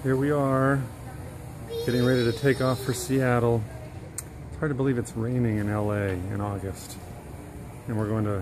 Here we are, getting ready to take off for Seattle. It's hard to believe it's raining in LA in August. And we're going to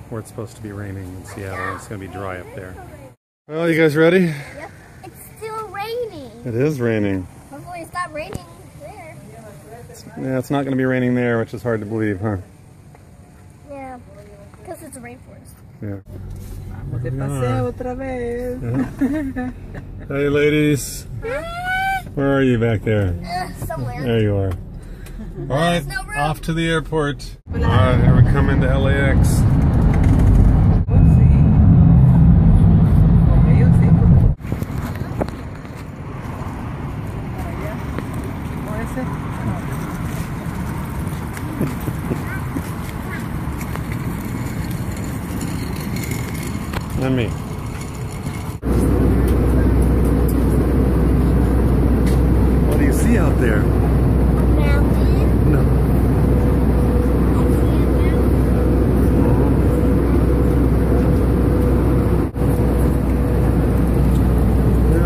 where it's supposed to be raining in Seattle. It's going to be dry up there. Well, you guys ready? Yep. It's still raining. It is raining. Hopefully it's not raining there. Yeah, it's not going to be raining there, which is hard to believe, huh? Yeah, because it's a rainforest. Yeah. Vamos de paseo otra vez. Hey, ladies. Where are you back there? Somewhere. There you are. All right, no room. off to the airport. All right, here we come into LAX. And me. What do you see out there? Mountain. No.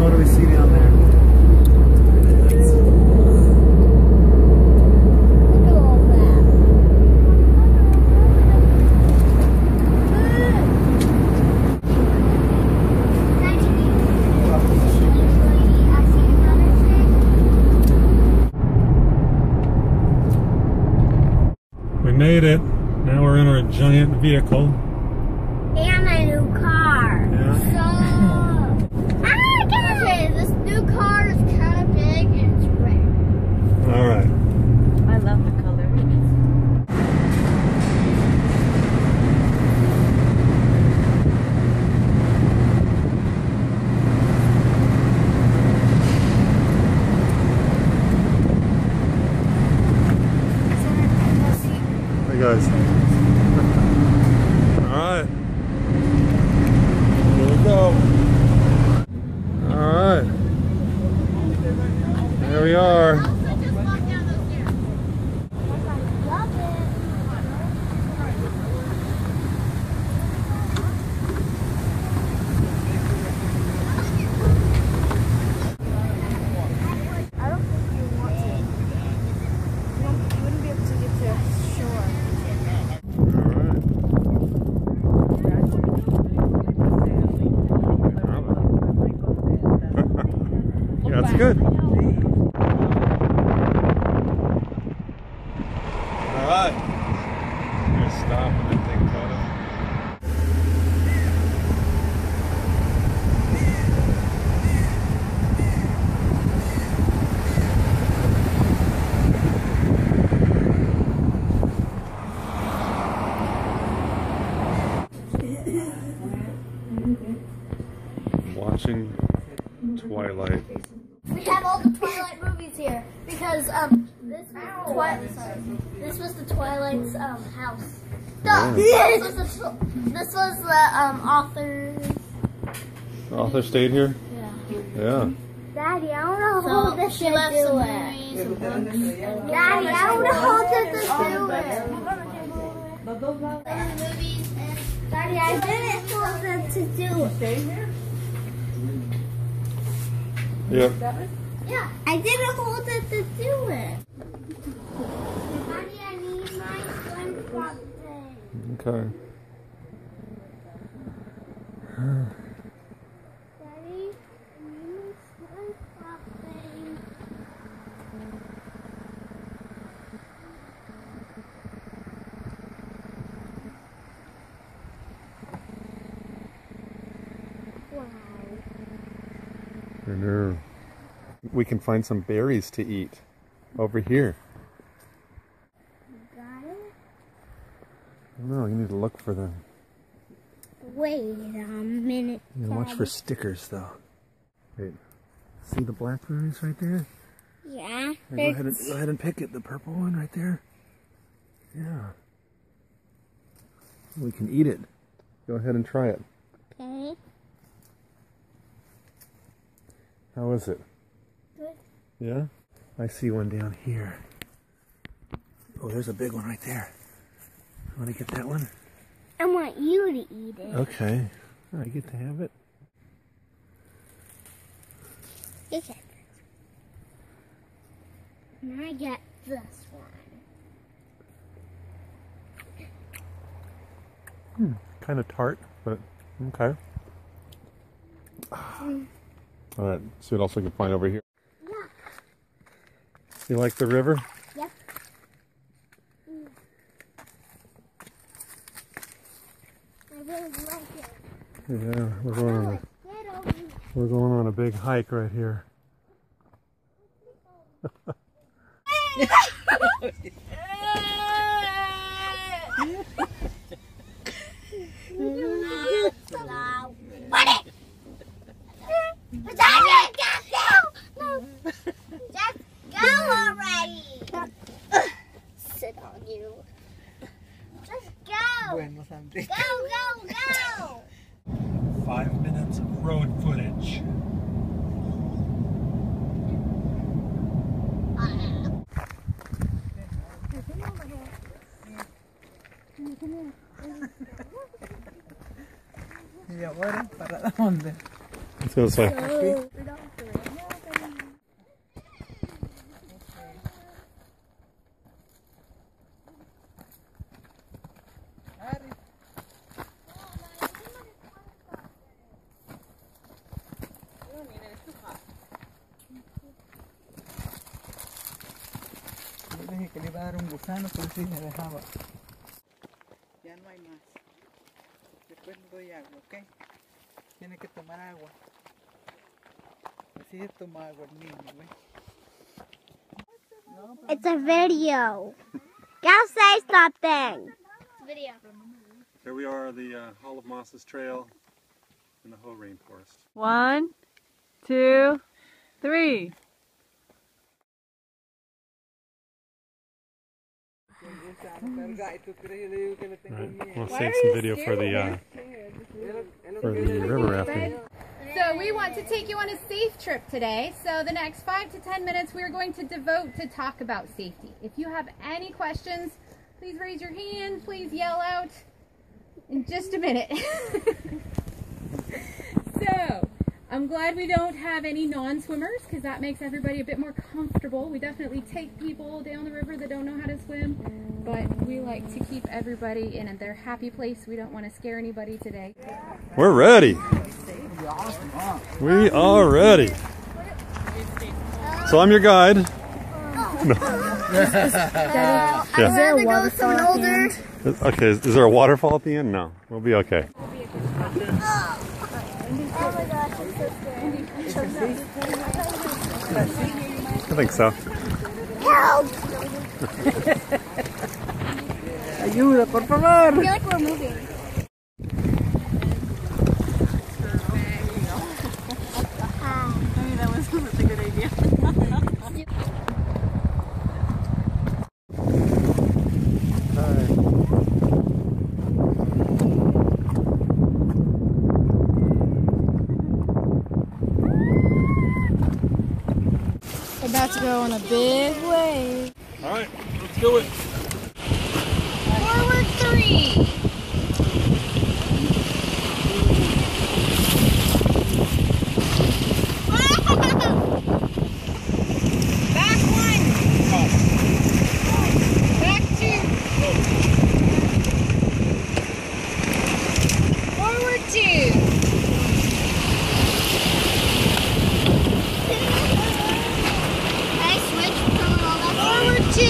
What do we see down there? Look at all that. We made it. Now we're in our giant vehicle. And a new car. Yeah. So, okay, this new car is kind of big and it's red. All right. I love the color. Hey guys. All right. Here we go. All right. There we are. I don't think you want to. You wouldn't be able to get to shore. Yeah, that's good. All right. I'm gonna stop and think about it. Watching Twilight. We have all the Twilight movies here because this was the Twilight's house. Yeah. This was the author's. The author stayed here? Yeah. Yeah. Daddy, I want to hold this She left some to movies, some books. it. Daddy, I want to hold this to it. Movies and Daddy, I didn't hold it to do it. Stay here? Yep. Yeah, I didn't hold it to do it. Daddy, I need my SpongeBob thing. Okay. Daddy, I need my SpongeBob thing. Wow. I know. We can find some berries to eat over here. Got it? No, you need to look for them. Wait a minute. You watch for stickers, though. Wait. See the blackberries right there? Yeah. Here, go ahead and pick it. The purple one right there. Yeah. We can eat it. Go ahead and try it. Okay. How is it? Good. Yeah? I see one down here. Oh, there's a big one right there. Want to get that one? I want you to eat it. Okay. I get to have it. get this. And I get this one. Kind of tart, but okay. All right, see what else we can find over here. Yeah. You like the river? Yep. I really like it. Yeah, we're going on a big hike right here. Just go already. Sit on you. Just go. Bueno, Santi. Go. 5 minutes of road footage. ¿Y ahora para dónde? Let's go this way. Yo dije que le iba a dar un gusano, pero sí me dejaba. Ya no hay más. Después le doy agua, ¿ok? Tiene que tomar agua. Así se toma agua el niño, ¿ves? It's a video. Go say something. Video. Here we are, the Hall of Mosses Trail in the Hoh Rainforest. 1, 2, 3. Right, we'll save some video for the river rafting. So we want to take you on a safe trip today. So the next 5 to 10 minutes we are going to devote to talk about safety. If you have any questions, please raise your hand, please yell out in just a minute. So I'm glad we don't have any non-swimmers because that makes everybody a bit more comfortable. We definitely take people down the river that don't know how to swim, but we like to keep everybody in their happy place. We don't want to scare anybody today. We're ready. We are ready. So I'm your guide. I'd rather go with someone older. Okay, is there a waterfall at the end? No, we'll be okay. Oh my gosh, it's so scary. I think so. Help! Ayuda, por favor. I feel like we're moving. Maybe that was not a good idea. About to go on a big wave. All right, let's do it. Forward 3. Back 1. Back 2. Forward 2. Forward 2.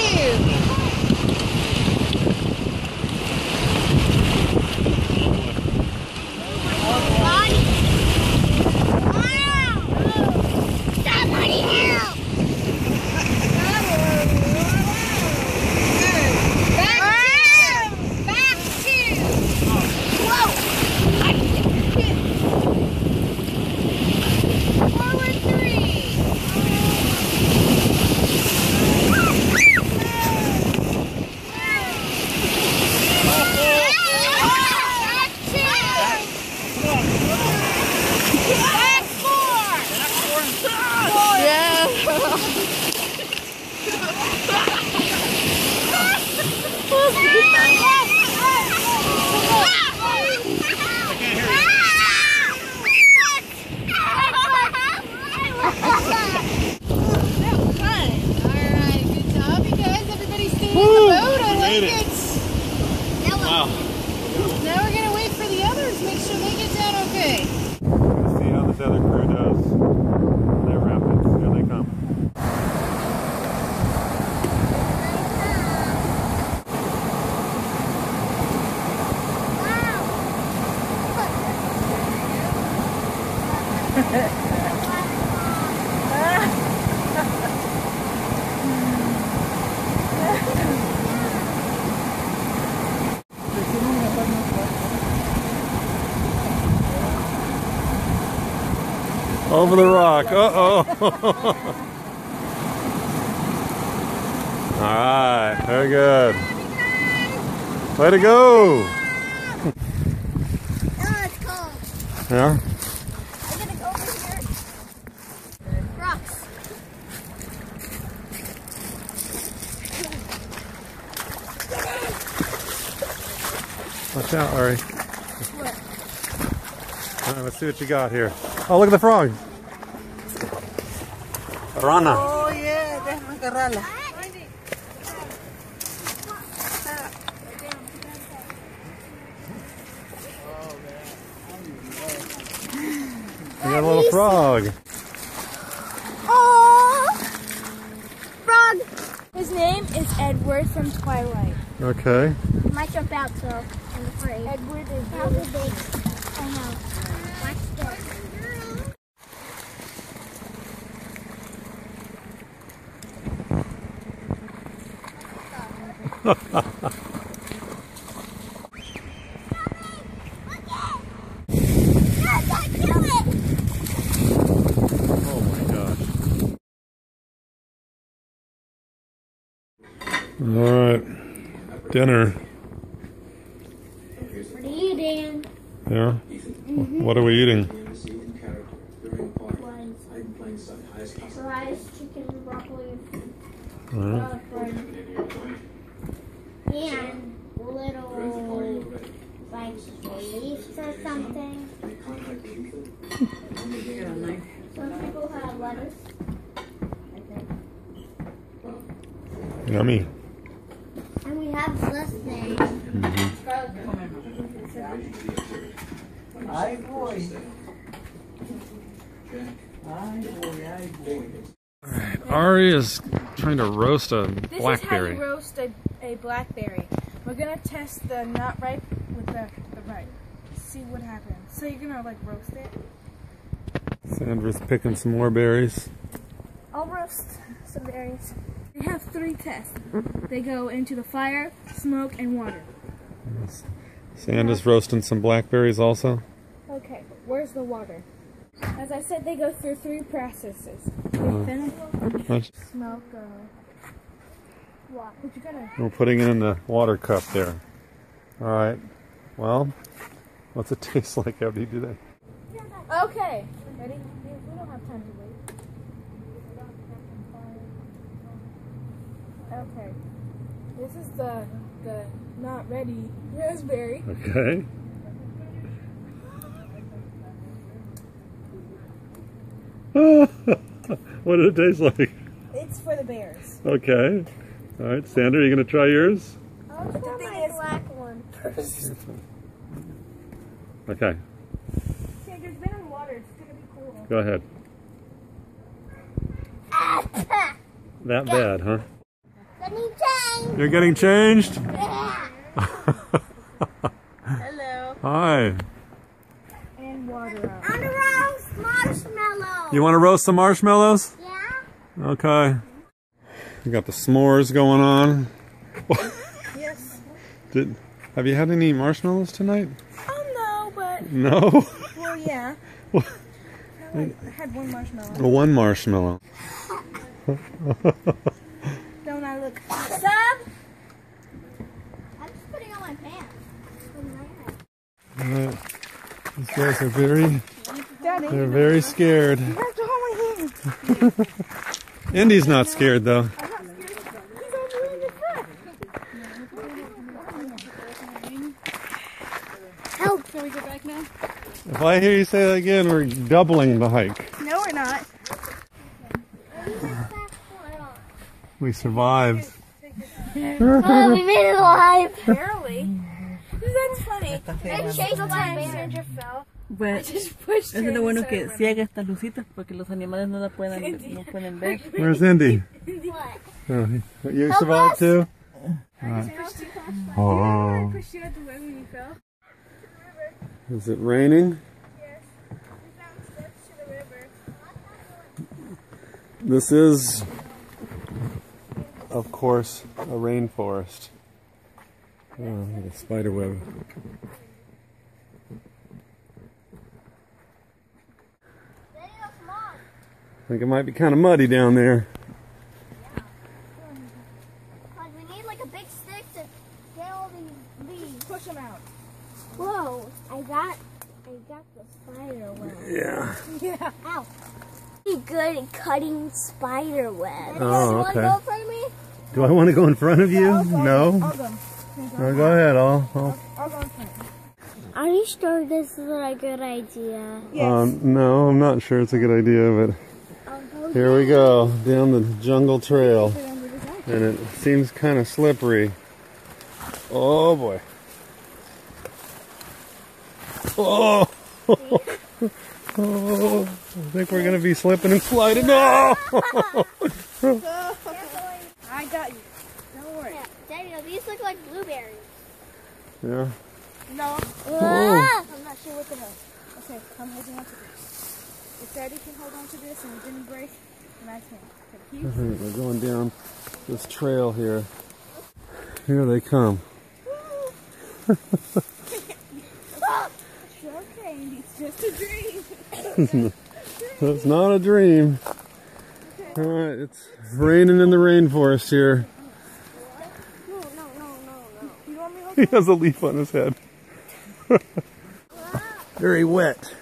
Over the rock. Uh-oh. All right. Very good. Way to go. Oh, it's cold. Yeah? I'm gonna go over here. Rocks. Watch out, Ari. All right, let's see what you got here. Oh, look at the frog. Rana. Oh yeah, déjame agarrarla. We got a little frog. Oh, frog. His name is Edward from Twilight. Okay. Might jump out, so I'm afraid. Edward is really big. I know. Watch this. Oh my gosh. All right. Dinner. What are you eating? Yeah? What are we eating? Rice, chicken, broccoli, Uh-huh. and little like leaves or something. Some people have lettuce. Yummy. And we have this thing. Ay, boy. Ay, boy, ay, boy. Ari is trying to roast a blackberry. This is how you roast a blackberry. We're gonna test the not ripe with the ripe. See what happens. So you're gonna like roast it. Sandra's picking some more berries. I'll roast some berries. They have 3 tests. They go into the fire, smoke, and water. Sandra's roasting some blackberries also. Okay, where's the water? As I said, they go through 3 processes. They thin, smoke, water. But you gotta. We're putting it in the water cup there. All right. Well, what's it taste like after you do that? Okay. Ready? We don't have time to wait. Okay. This is the not ready raspberry. Okay. What did it taste like? It's for the bears. Okay. All right, Sandra, you gonna try yours? I'll try my black one first. Okay. Sandra's been in water. It's gonna be cool. Go ahead. That bad, huh? Getting changed. You're getting changed? Yeah. Hello. Hi. And water out. On the roast marshmallow. You want to roast some marshmallows? Yeah. Okay. We got the s'mores going on. Yes. Have you had any marshmallows tonight? Oh no, but No? well, yeah. What? I had 1 marshmallow. One marshmallow. Don't I look? Sub. I'm just putting on my pants. Alright. These guys are very, Daddy, they're very scared. you have to hold my hand. Indy's not scared though. I'm not scared. He's over in the front. Help. Can we go back now? If I hear you say that again, we're doubling the hike. No, we're not. We survived. Oh, we made it alive. Barely. That's funny. And chased my Sandra fell. Pues Just pushed eso her es lo bueno inside que of her. ciega estas lucitas porque los animales no la pueden ver. Where's Indy? What? Oh, you survived too? Oh. I pushed you out the way when you fell. Is it raining? Yes. We found steps to the river. This is, of course, a rainforest. Oh, a spider web. Daddy, those I think it might be kind of muddy down there. We need like a big stick to get all these leaves. Push them out. Whoa! I got the spider web. Yeah. Yeah. Ow! Be good at cutting spider web. Oh, Want to okay. go in front of me? Do I want to go in front of you? No? I'll go. No, go ahead. I'll I'll go in front. Are you sure this is a good idea? Yes. no, I'm not sure it's a good idea, but here we go down the jungle trail, and it seems kind of slippery. Oh boy! Oh! Oh! I think we're gonna be slipping and sliding. No! I got you. Don't worry. Yeah, Daniel, these look like blueberries. Yeah. No. Ah! I'm not sure what the hell. Okay, I'm holding on to this. If Daddy can hold on to this and it didn't break, then I can. Okay, Alright, we're going down this trail here. Here they come. It's okay. It's just a dream. That's not a dream. Alright, it's raining in the rainforest here. No. You want me to hold He has a leaf on his head. Very wet.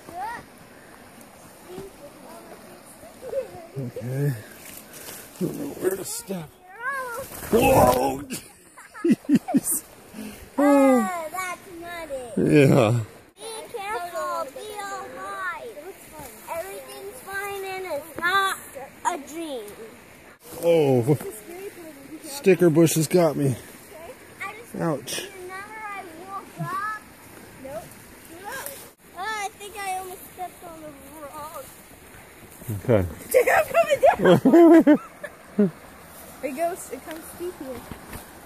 Okay. Don't know where to step. Whoa! Jeez. That's muddy. Yeah. Be careful. Be alright. Everything's fine and it's not a dream. Oh, sticker bush has got me. I just Ouch. remember I woke up. Nope. I think I almost stepped on the rock. Okay. It comes steep here.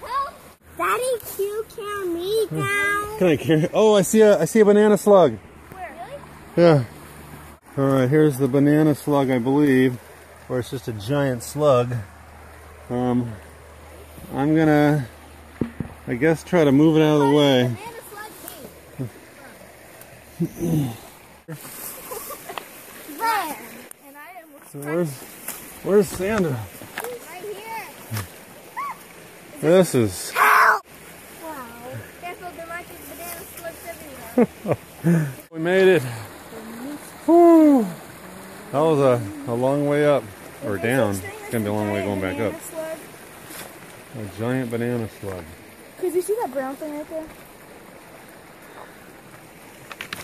Help! Daddy, you carry me down. Can I carry? Oh, I see a banana slug. Where? Really? Yeah. All right, here's the banana slug, I believe, or it's just a giant slug. I'm gonna, I guess, try to move it out of the way. Banana slug came. Where? And I am So where's Sandra? Right here. This is. Wow. Careful, there might be banana slugs everywhere. We made it. Whew. That was a long way up, or down. It's gonna be a long way going back up. A giant banana slug. Cause you see that brown thing right there?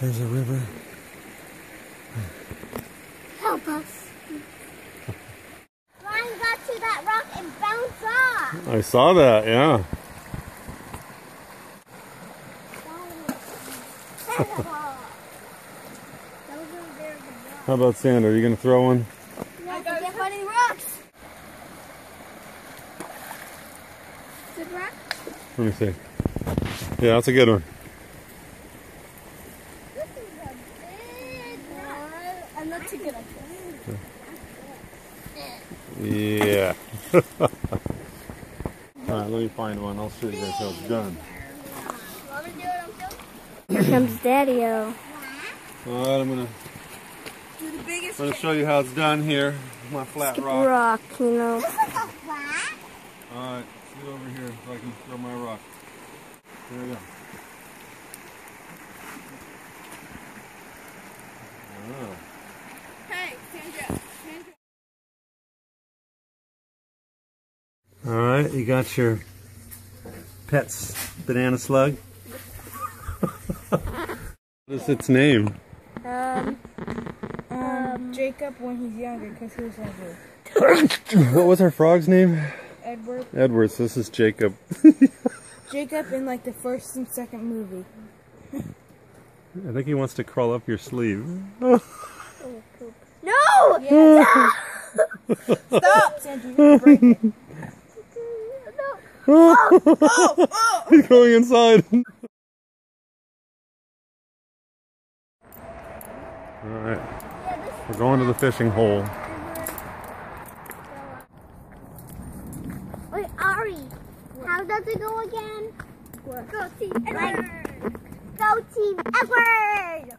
There's a river. Help us. Ryan got to that rock and bounced off. I saw that, yeah. How about Sandra? Are you gonna throw one? I got get funny rocks. Good rock? Let me see. Yeah, that's a good one. This is a big rock. I'm not too good at this. Yeah. Alright, let me find one. I'll show you guys how it's done. Want me to do it himself? Here comes Daddy-O. Alright, I'm gonna show you how it's done here. My flat rock. Rock, you know. This is a flat? Alright, sit over here so I can throw my rock. There we go. Oh. Hey, Sandra. Alright, you got your pet's banana slug. What is its name? Jacob when he's younger, because he was younger. What was our frog's name? Edward. Edward, so this is Jacob. Jacob in like the first and second movie. I think he wants to crawl up your sleeve. No! Yeah. Stop, Sandra, you're gonna break it. He's going inside. Alright, we're going to the fishing hole. Wait, Ari, how does it go again? Go Team Edward! Go Team Edward!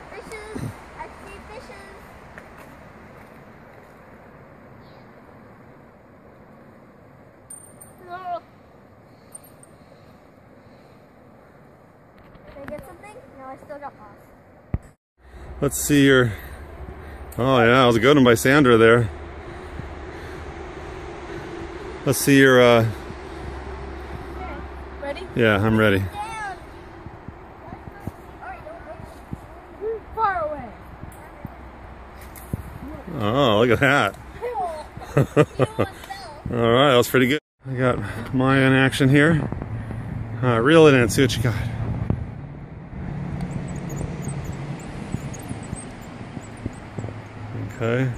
Fishes! I see fishes! I still got moss. Let's see your... Oh yeah, that was a good one by Sandra there. Let's see your... Okay. Ready? Yeah, I'm ready. Down. Alright, don't Far away. Oh, look at that. Alright, that was pretty good. I got Maya in action here. Reel it in, see what you got. Okay.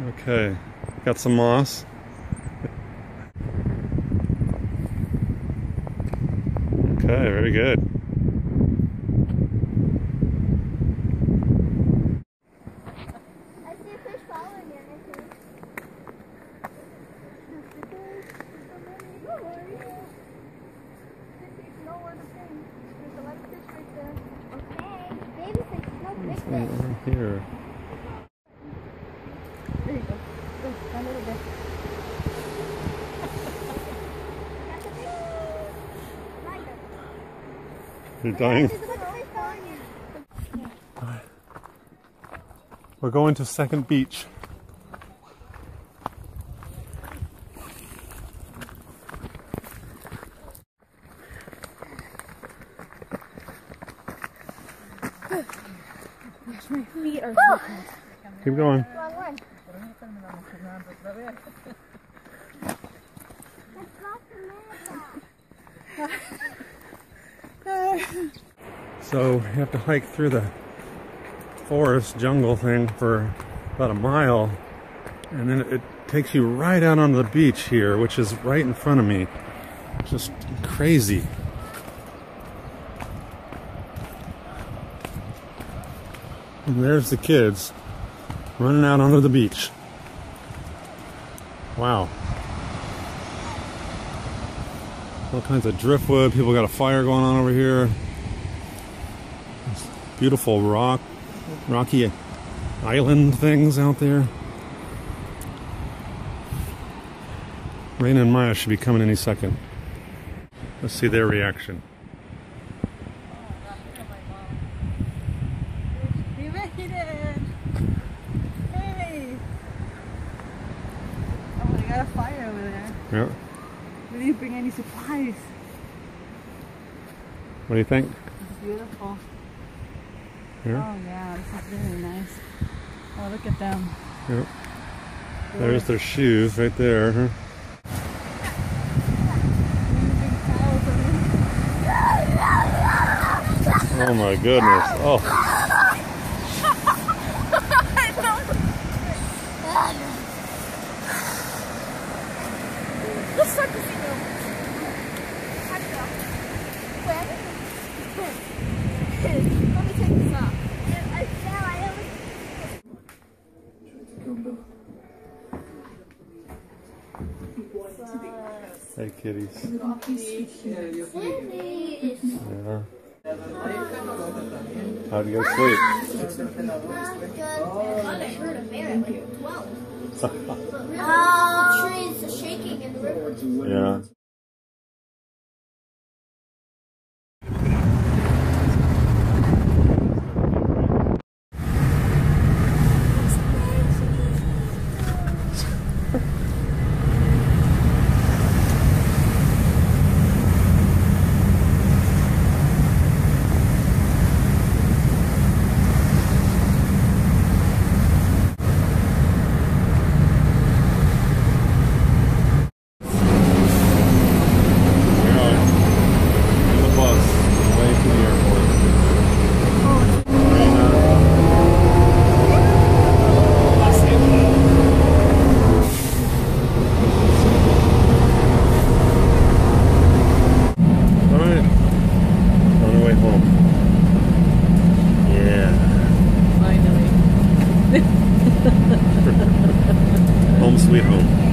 Okay. Got some moss. Okay, very good. I see a fish following you, I think. No worries. There's nowhere to fish. There's a lot of fish right there. Okay. Baby fish, no big This fish. one over here. There you go. Go, a little bit. You're dying. We're going to Second Beach. My feet are so cold. Keep going. Wrong one. So you have to hike through the forest jungle thing for about a mile, and then it takes you right out onto the beach here, which is right in front of me. Just crazy. And there's the kids running out onto the beach. Wow. All kinds of driftwood. People got a fire going on over here. Beautiful rocky island things out there. Raina and Maya should be coming any second. Let's see their reaction. We made it! Hey! Oh, they got a fire over there. Yeah. We didn't bring any supplies. What do you think? It's beautiful. Yeah. Oh yeah, this is really nice. Oh, look at them. Yeah. There's their shoes right there. Huh? Oh my goodness. Oh. Let me take this off. Hey kitties. Yeah. How'd you guys sleep? I heard a bear at like 12. Trees shaking in the river. Yeah. Home sweet home.